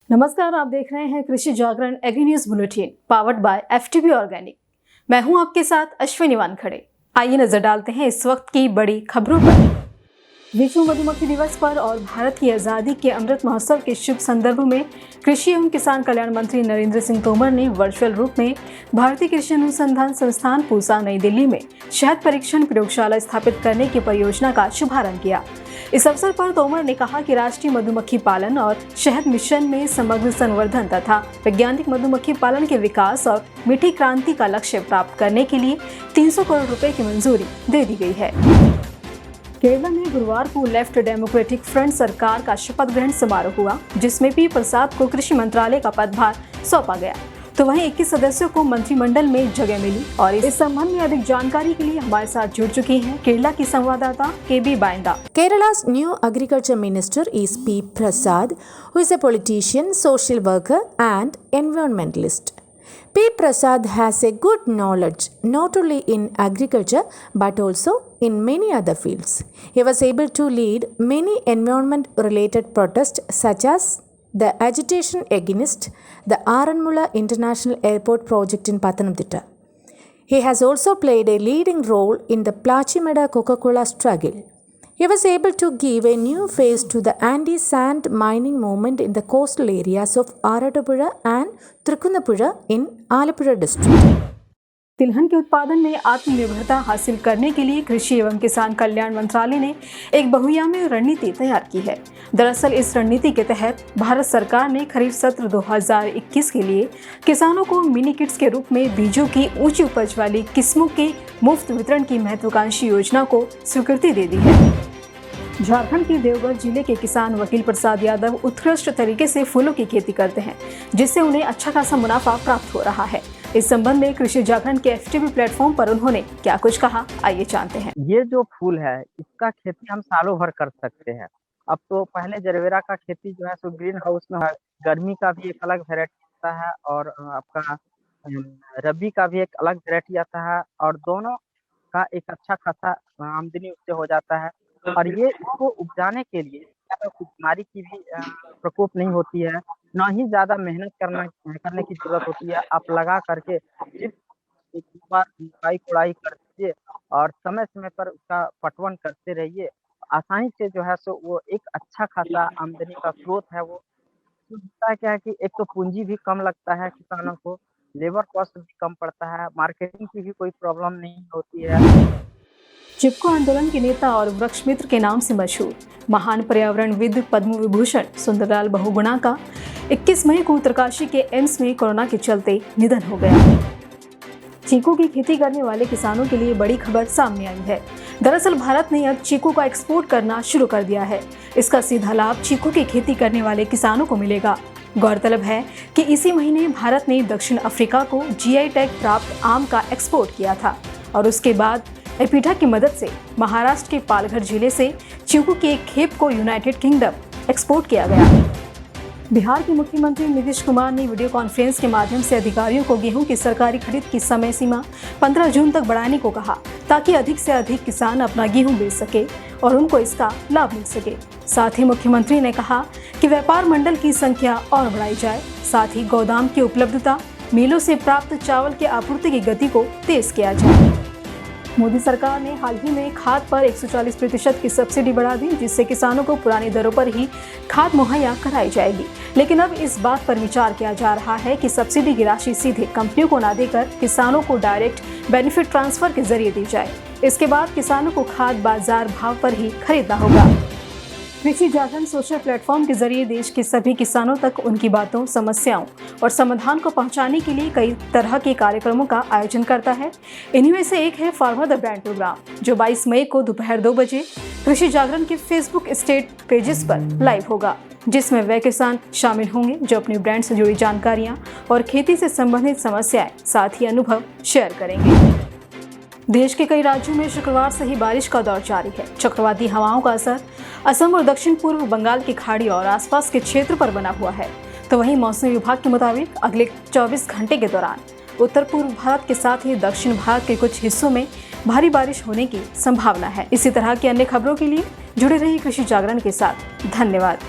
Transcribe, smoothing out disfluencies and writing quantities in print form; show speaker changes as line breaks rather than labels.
नमस्कार, आप देख रहे हैं Krishi Jagran agri news bulletin powered by FTB organic. मैं हूं आपके साथ अश्विनी वानखड़े। आइए नजर डालते हैं इस वक्त की बड़ी खबरों पर। विश्व मधुमक्खी दिवस पर और भारत की आज़ादी के अमृत महोत्सव के शुभ संदर्भ में कृषि एवं किसान कल्याण मंत्री नरेंद्र सिंह तोमर ने वर्चुअल रूप में भारतीय कृषि अनुसंधान संस्थान पूसा नई दिल्ली में शहद परीक्षण प्रयोगशाला स्थापित करने की परियोजना का शुभारंभ किया। इस अवसर पर तोमर ने कहा कि राष्ट्रीय मधुमक्खी पालन और शहद मिशन में समग्र संवर्धन तथा वैज्ञानिक मधुमक्खी पालन के विकास और मीठी क्रांति का लक्ष्य प्राप्त करने के लिए 300 करोड़ रुपए की मंजूरी दे दी गई है। केरला में गुरुवार को लेफ्ट डेमोक्रेटिक फ्रंट सरकार का शपथ ग्रहण समारोह हुआ, जिसमें पी प्रसाद को कृषि मंत्रालय का पदभार सौंपा गया, तो वहीं 21 सदस्यों को मंत्रिमंडल में जगह मिली। और इस संबंध में अधिक जानकारी के लिए हमारे साथ जुड़ चुकी हैं केरला की संवाददाता केबी बाइंदा।
Kerala's new agriculture minister is P. Prasad, who is a politician, social worker and environmentalist. P. Prasad has a good knowledge not only in agriculture but also in many other fields. He was able to lead many environment-related protests such as the agitation against the Aranmula International Airport project in Pathanamthitta. He has also played a leading role in the Plachimeda Coca-Cola struggle. He was able to give a new face to the anti-sand mining movement in the coastal areas of Aratapuzha and Trikunapuzha in Alappuzha district.
तिलहन के उत्पादन में आत्मनिर्भरता हासिल करने के लिए कृषि एवं किसान कल्याण मंत्रालय ने एक बहुआयामी रणनीति तैयार की है। दरअसल इस रणनीति के तहत भारत सरकार ने खरीफ सत्र 2021 के लिए किसानों को मिनी किट्स के रूप में बीजों की ऊंची उपज वाली किस्मों के मुफ्त वितरण की महत्वाकांक्षी योजना को स्वीकृति दे दी है। झारखंड के देवघर जिले के किसान वकील प्रसाद यादव उत्कृष्ट तरीके से फूलों की खेती करते हैं, जिससे उन्हें अच्छा खासा मुनाफा प्राप्त हो रहा है। इस संबंध में कृषि जागरण के एफटीबी प्लेटफॉर्म पर उन्होंने क्या कुछ कहा, आइए जानते हैं।
ये जो फूल है इसका खेती हम सालों भर कर सकते हैं। अब तो पहले जरबेरा का खेती जो है सो ग्रीन हाउस में है। गर्मी का भी एक अलग वैरायटी आता है और आपका रबी का भी एक अलग वैरायटी आता है और दोनों का एक अच्छा खासा आमदनी उससे हो जाता है। और ये इसको उपजाने के लिए बीमारी की भी प्रकोप नहीं होती है, ना ही ज्यादा मेहनत करने की जरूरत होती है। आप लगा करके सिर्फ एक बार गुड़ाई कर दीजिए और समय समय पर उसका पटवन करते रहिए। आसानी से जो है सो वो एक अच्छा खासा आमदनी का स्रोत है। वो होता है क्या है कि एक तो पूंजी भी कम लगता है किसानों को, लेबर कॉस्ट भी कम पड़ता है, मार्केटिंग की भी कोई प्रॉब्लम नहीं होती है।
चिपको आंदोलन के नेता और वृक्ष मित्र के नाम से मशहूर महान पर्यावरणविद पद्म विभूषण सुंदरलाल बहुगुणा का 21 मई को उत्तरकाशी के एम्स में कोरोना के चलते निधन हो गया। चीकू की खेती करने वाले किसानों के लिए बड़ी खबर सामने आई है। दरअसल भारत ने अब चीकू का एक्सपोर्ट करना शुरू कर दिया है। इसका सीधा लाभ चीकू की खेती करने वाले किसानों को मिलेगा। गौरतलब है कि इसी महीने भारत ने दक्षिण अफ्रीका को जीआई टैग प्राप्त आम का एक्सपोर्ट किया था और उसके बाद एपीठा की मदद से महाराष्ट्र के पालघर जिले से चीकू की एक खेप को यूनाइटेड किंगडम एक्सपोर्ट किया गया। बिहार के मुख्यमंत्री नीतीश कुमार ने वीडियो कॉन्फ्रेंस के माध्यम से अधिकारियों को गेहूं की सरकारी खरीद की समय सीमा 15 जून तक बढ़ाने को कहा, ताकि अधिक से अधिक किसान अपना गेहूं बेच सके और उनको इसका लाभ मिल सके। साथ ही मुख्यमंत्री ने कहा कि व्यापार मंडल की संख्या और बढ़ाई जाए, साथ ही गोदाम की उपलब्धता, मिलों से प्राप्त चावल की आपूर्ति की गति को तेज किया जाए। मोदी सरकार ने हाल ही में खाद पर 140% की सब्सिडी बढ़ा दी, जिससे किसानों को पुरानी दरों पर ही खाद मुहैया कराई जाएगी। लेकिन अब इस बात पर विचार किया जा रहा है कि सब्सिडी की राशि सीधे कंपनियों को न देकर किसानों को डायरेक्ट बेनिफिट ट्रांसफर के जरिए दी जाए। इसके बाद किसानों को खाद बाजार भाव पर ही खरीदना होगा। कृषि जागरण सोशल प्लेटफॉर्म के जरिए देश के सभी किसानों तक उनकी बातों, समस्याओं और समाधान को पहुंचाने के लिए कई तरह के कार्यक्रमों का आयोजन करता है। इन्हीं में से एक है फार्मर द ब्रांड प्रोग्राम, जो 22 मई को दोपहर 2 बजे कृषि जागरण के फेसबुक स्टेट पेजेस पर लाइव होगा, जिसमें वे किसान शामिल होंगे जो अपने ब्रांड से जुड़ी जानकारियां और खेती से संबंधित समस्याएं, साथ ही अनुभव शेयर करेंगे। देश के कई राज्यों में शुक्रवार से ही बारिश का दौर जारी है। चक्रवाती हवाओं का असर असम और दक्षिण पूर्व बंगाल की खाड़ी और आसपास के क्षेत्र पर बना हुआ है। तो वहीं मौसम विभाग के मुताबिक अगले 24 घंटे के दौरान उत्तर पूर्व भारत के साथ ही दक्षिण भारत के कुछ हिस्सों में भारी बारिश होने की संभावना है। इसी तरह की अन्य खबरों के लिए जुड़े रहिए कृषि जागरण के साथ। धन्यवाद।